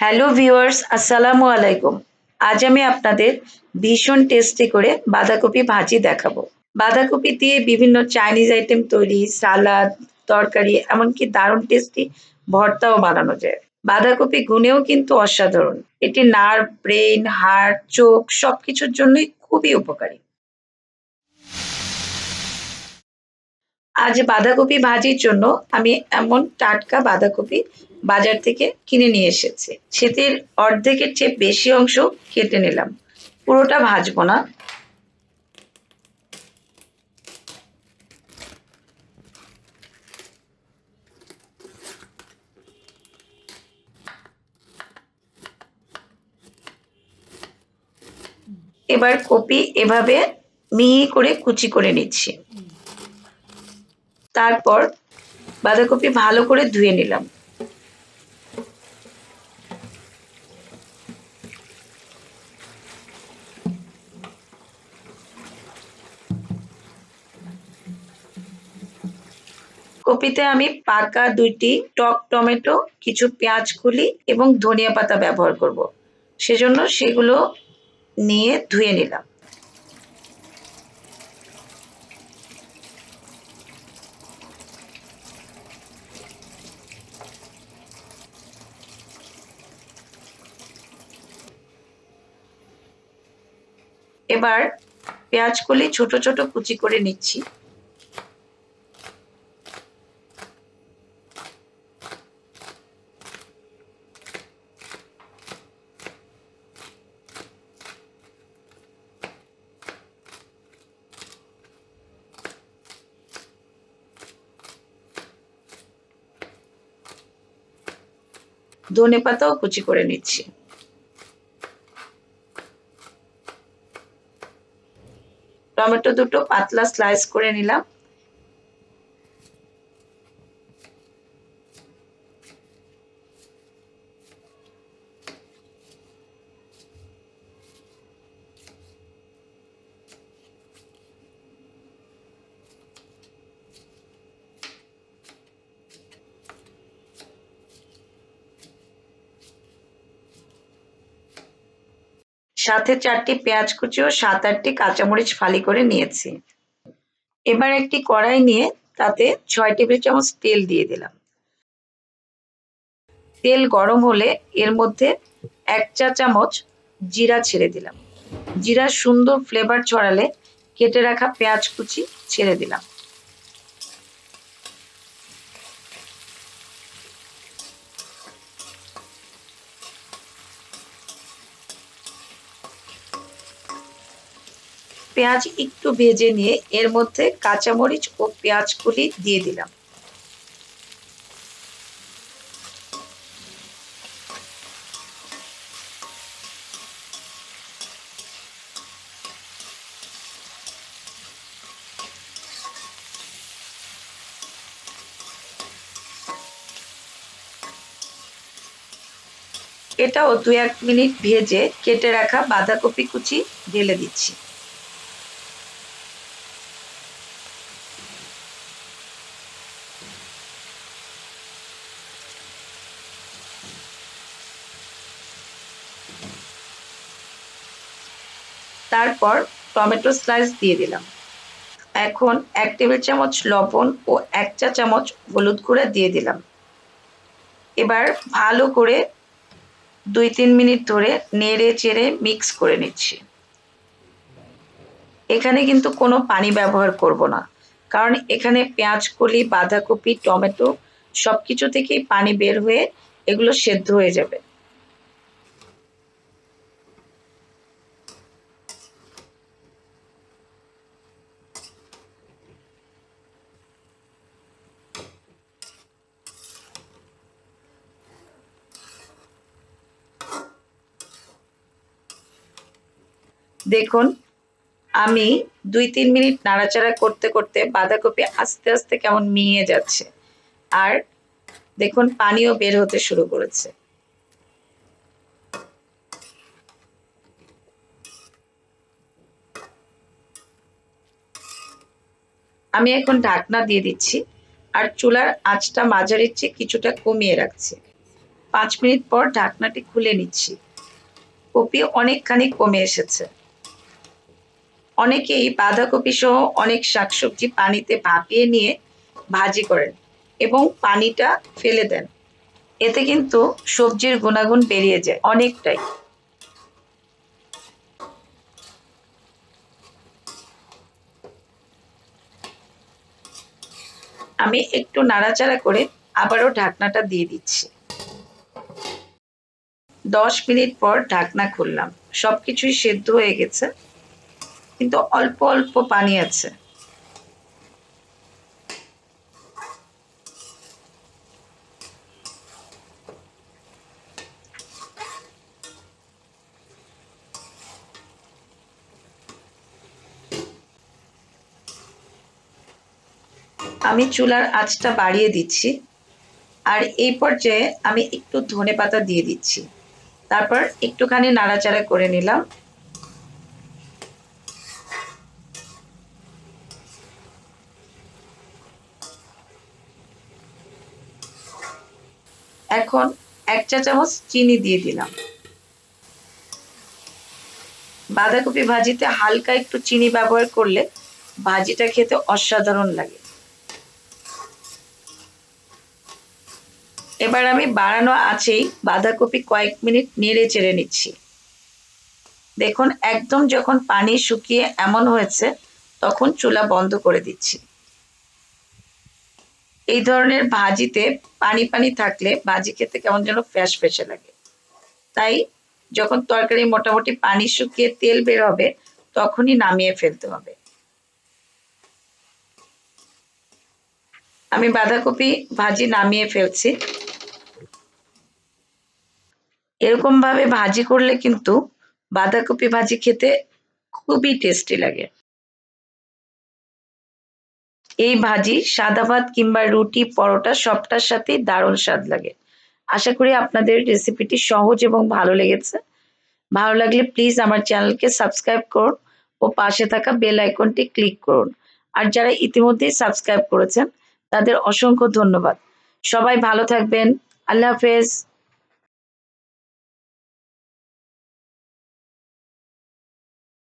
Hello viewers, আসসালামু আলাইকুম। আজ আমি আপনাদের ভীষণ টেস্টি করে বাঁধাকপি ভাজি দেখাবো। বাঁধাকপি দিয়ে বিভিন্ন চাইনিজ আইটেম তৈরি, সালাদ, তরকারি এমনকি দারুণ টেস্টি ভর্তাও বানানো যায়। বাঁধাকপি গুণেও কিন্তু অসাধারণ। এটি নার্ভ, ব্রেইন, হার্ট, চোখ সবকিছুর জন্যই খুবই উপকারী। আজ বাঁধাকপি ভাজির জন্য আমি এমন টাটকা বাঁধাকপি বাজার থেকে কিনে নিয়ে এসেছি। সেটির অর্ধেকের চেয়ে বেশি অংশ কেটে নিলাম। পুরোটা ভাজবো না। এবার কপি এভাবে মিহি করে কুচি করে নিচ্ছি। তারপর বাঁধাকপি ভালো করে ধুয়ে নিলাম। কপিতে আমি পাকা ২টি টক টমেটো, কিছু পেঁয়াজ কুলি এবং ধনিয়া পাতা ব্যবহার করব। সেজন্য সেগুলো নিয়ে ধুয়ে নিলাম। এবার পেঁয়াজকলি ছোট ছোট কুচি করে নিচ্ছি। ধনেপাতাও কুচি করে নিচ্ছি। টমেটো দুটো পাতলা স্লাইস করে নিলাম। সাথে ৪টি পেঁয়াজ কুচি ও ৭-৮টি কাঁচামরিচ ফালি করে নিয়েছি। এবার একটি কড়াই নিয়ে তাতে ৬ টেবিল চামচ তেল দিয়ে দিলাম। তেল গরম হলে এর মধ্যে ১ চা চামচ জিরা ছেড়ে দিলাম। জিরার সুন্দর ফ্লেভার ছড়ালে কেটে রাখা পেঁয়াজ কুচি ছেড়ে দিলাম। পেঁয়াজ একটু ভেজে নিয়ে এর মধ্যে কাঁচামরিচ ও পেঁয়াজ কুলি দিয়ে দিলাম। এটাও ২-১ মিনিট ভেজে কেটে রাখা বাঁধাকপি কুচি ঢেলে দিচ্ছি। তারপর টমেটো স্লাইস দিয়ে দিলাম। এখন ১ টেবিল চামচ লবণ ও ১ চা চামচ হলুদ গুঁড়া দিয়ে দিলাম। এবার ভালো করে ২-৩ মিনিট ধরে নেড়ে চেড়ে মিক্স করে নিচ্ছি। এখানে কিন্তু কোনো পানি ব্যবহার করব না, কারণ এখানে পেঁয়াজ কলি, বাঁধাকপি, টমেটো সবকিছু থেকেই পানি বের হয়ে এগুলো সেদ্ধ হয়ে যাবে। দেখুন, আমি ২-৩ মিনিট নাড়াচাড়া করতে করতে বাঁধাকপি আস্তে আস্তে কেমন মিয়ে যাচ্ছে, আর দেখুন পানিও বের হতে শুরু করেছে। আমি এখন ঢাকনা দিয়ে দিচ্ছি আর চুলার আঁচটা মাঝারির চেয়ে কিছুটা কমিয়ে রাখছি। 5 মিনিট পর ঢাকনাটি খুলে নিচ্ছি। কপি অনেকখানি কমে এসেছে। অনেকেই বাঁধাকপি সহ অনেক শাকসবজি পানিতে ভাপিয়ে নিয়ে ভাজি করেন এবং পানিটা ফেলে দেন। এতে কিন্তু সবজির গুণাগুণ বেরিয়ে যায় অনেকটাই। আমি একটু নাড়াচাড়া করে আবারও ঢাকনাটা দিয়ে দিচ্ছি। 10 মিনিট পর ঢাকনা খুললাম। সবকিছুই সেদ্ধ হয়ে গেছে, কিন্তু অল্প অল্প পানি আছে। আমি চুলার আঁচটা বাড়িয়ে দিচ্ছি, আর এই পর্যায়ে আমি একটু ধনেপাতা দিয়ে দিচ্ছি। তারপর একটুখানি নাড়াচাড়া করে নিলাম। এখন 1 চা চামচ চিনি দিয়ে দিলাম। বাঁধাকপি ভাজিতে হালকা একটু চিনি ব্যবহার করলে ভাজিটা খেতে অসাধারণ লাগে। এবার আমি বাড়ানো আঁচেই বাঁধাকপি কয়েক মিনিট নেড়ে চেড়ে নিচ্ছি। দেখুন, একদম যখন পানি শুকিয়ে এমন হয়েছে, তখন চুলা বন্ধ করে দিচ্ছি। এই ধরনের ভাজিতে পানি পানি থাকলে ভাজি খেতে কেমন যেন ফ্যাসফ্যাসে লাগে। তাই যখন তরকারি মোটামুটি পানি শুকিয়ে তেল বের হবে, তখনই নামিয়ে ফেলতে হবে। আমি বাঁধাকপি ভাজি নামিয়ে ফেলছি। এরকম ভাবে ভাজি করলে কিন্তু বাঁধাকপি ভাজি খেতে খুবই টেস্টি লাগে। এই ভাজি সাদা ভাত কিংবা রুটি, পরোটা সবটার সাথেই দারুণ স্বাদ লাগে। আশা করি আপনাদের রেসিপিটি সহজ এবং ভালো লেগেছে। ভালো লাগলে প্লিজ আমার চ্যানেলকে সাবস্ক্রাইব করুন ও পাশে থাকা বেল আইকনটি ক্লিক করুন। আর যারা ইতিমধ্যেই সাবস্ক্রাইব করেছেন, তাদের অসংখ্য ধন্যবাদ। সবাই ভালো থাকবেন। আল্লাহ হাফেজ।